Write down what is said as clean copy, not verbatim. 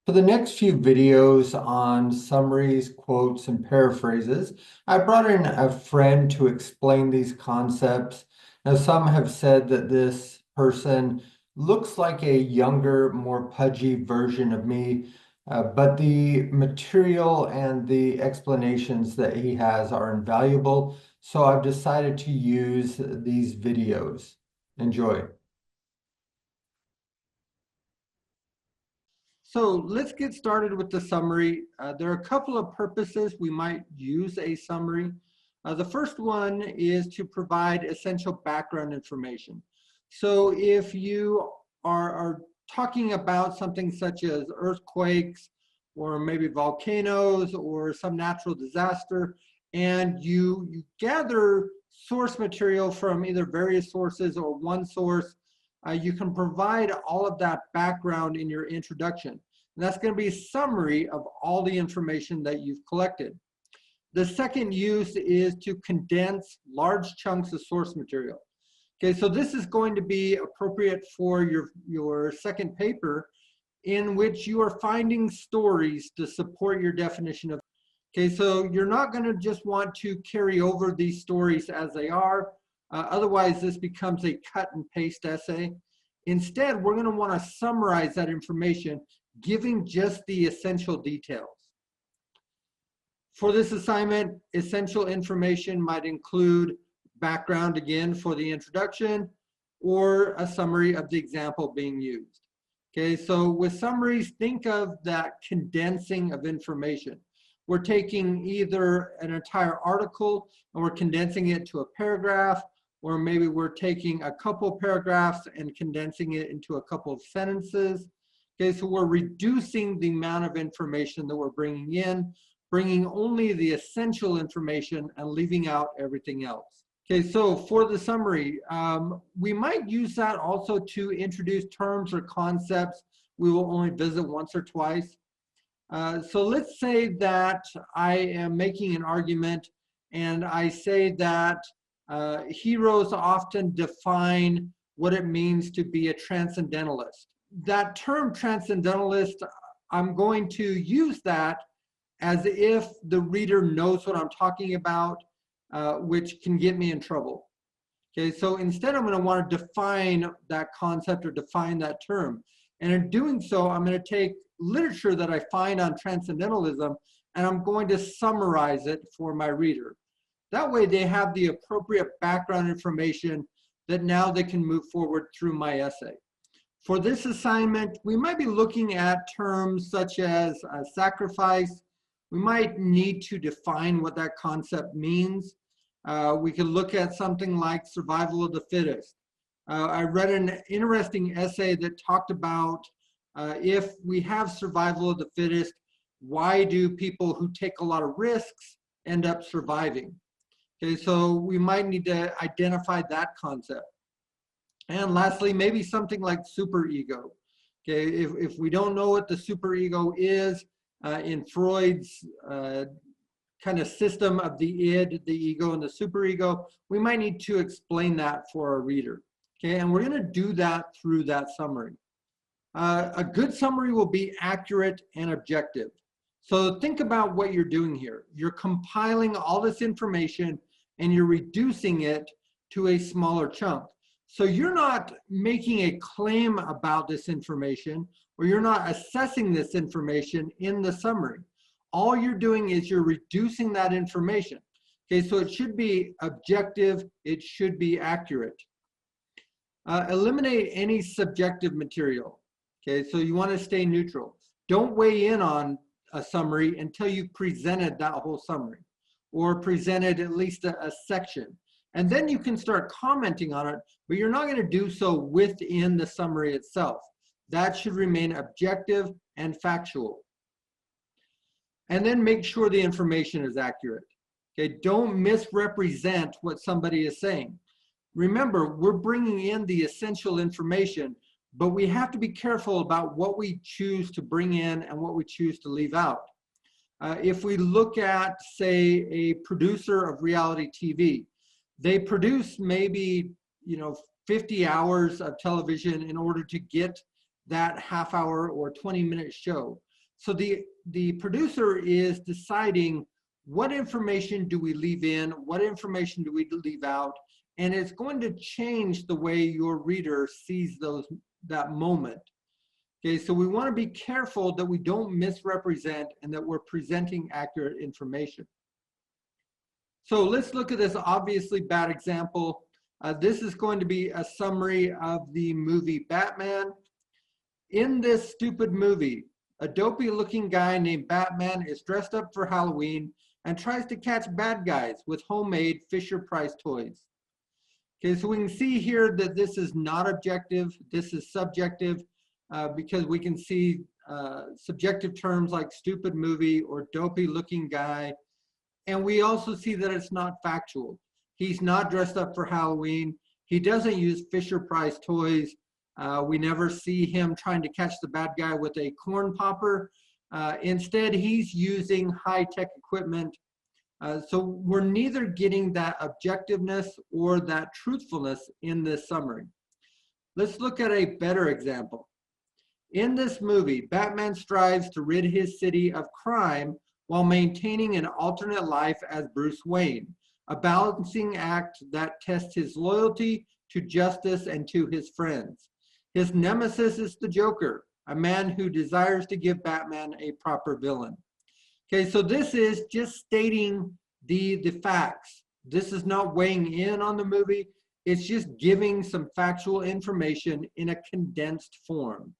For the next few videos on summaries, quotes, and paraphrases, I brought in a friend to explain these concepts. Now, some have said that this person looks like a younger, more pudgy version of me, but the material and the explanations that he has are invaluable. So I've decided to use these videos. Enjoy. So let's get started with the summary. There are a couple of purposes we might use a summary. The first one is to provide essential background information. So if you are talking about something such as earthquakes or maybe volcanoes or some natural disaster, and you gather source material from either various sources or one source, you can provide all of that background in your introduction. And that's going to be a summary of all the information that you've collected. The second use is to condense large chunks of source material. Okay, so this is going to be appropriate for your second paper in which you are finding stories to support your definition of. Okay, so you're not going to just want to carry over these stories as they are. Otherwise, this becomes a cut and paste essay. Instead, we're going to want to summarize that information, giving just the essential details. For this assignment, essential information might include background again for the introduction or a summary of the example being used. Okay, so with summaries, think of that condensing of information. We're taking either an entire article and we're condensing it to a paragraph, or maybe we're taking a couple paragraphs and condensing it into a couple of sentences. Okay, so we're reducing the amount of information that we're bringing in, bringing only the essential information and leaving out everything else. Okay, so for the summary, we might use that also to introduce terms or concepts we will only visit once or twice. So let's say that I am making an argument and I say that heroes often define what it means to be a transcendentalist. That term transcendentalist, I'm going to use that as if the reader knows what I'm talking about, which can get me in trouble. Okay, so instead I'm going to want to define that concept or define that term. And in doing so, I'm going to take literature that I find on transcendentalism and I'm going to summarize it for my reader. That way they have the appropriate background information that now they can move forward through my essay. For this assignment, we might be looking at terms such as sacrifice. We might need to define what that concept means. We could look at something like survival of the fittest. I read an interesting essay that talked about if we have survival of the fittest, why do people who take a lot of risks end up surviving? Okay, so we might need to identify that concept. And lastly, maybe something like superego. Okay, if we don't know what the superego is, in Freud's kind of system of the id, the ego, and the superego, we might need to explain that for our reader. Okay, and we're going to do that through that summary. A good summary will be accurate and objective. So think about what you're doing here. You're compiling all this information and you're reducing it to a smaller chunk. So you're not making a claim about this information, or you're not assessing this information in the summary. All you're doing is you're reducing that information. Okay, so it should be objective, it should be accurate. Eliminate any subjective material. Okay, so you want to stay neutral. Don't weigh in on a summary until you've presented that whole summary, or presented at least a section. And then you can start commenting on it, but you're not going to do so within the summary itself. That should remain objective and factual. And then make sure the information is accurate. Okay, don't misrepresent what somebody is saying. Remember, we're bringing in the essential information, but we have to be careful about what we choose to bring in and what we choose to leave out. If we look at, say, a producer of reality TV, they produce maybe 50 hours of television in order to get that half-hour or 20-minute show. So the producer is deciding what information do we leave in, what information do we leave out, and it's going to change the way your reader sees that moment. Okay, so we want to be careful that we don't misrepresent and that we're presenting accurate information. So let's look at this obviously bad example. This is going to be a summary of the movie Batman. In this stupid movie, a dopey looking guy named Batman is dressed up for Halloween and tries to catch bad guys with homemade Fisher-Price toys. Okay, so we can see here that this is not objective, this is subjective, because we can see subjective terms like stupid movie or dopey looking guy. And we also see that it's not factual. He's not dressed up for Halloween. He doesn't use Fisher-Price toys. We never see him trying to catch the bad guy with a corn popper. Instead, he's using high-tech equipment. So we're neither getting that objectiveness or that truthfulness in this summary. Let's look at a better example. In this movie, Batman strives to rid his city of crime while maintaining an alternate life as Bruce Wayne, a balancing act that tests his loyalty to justice and to his friends. His nemesis is the Joker, a man who desires to give Batman a proper villain. Okay, so this is just stating the facts. This is not weighing in on the movie. It's just giving some factual information in a condensed form.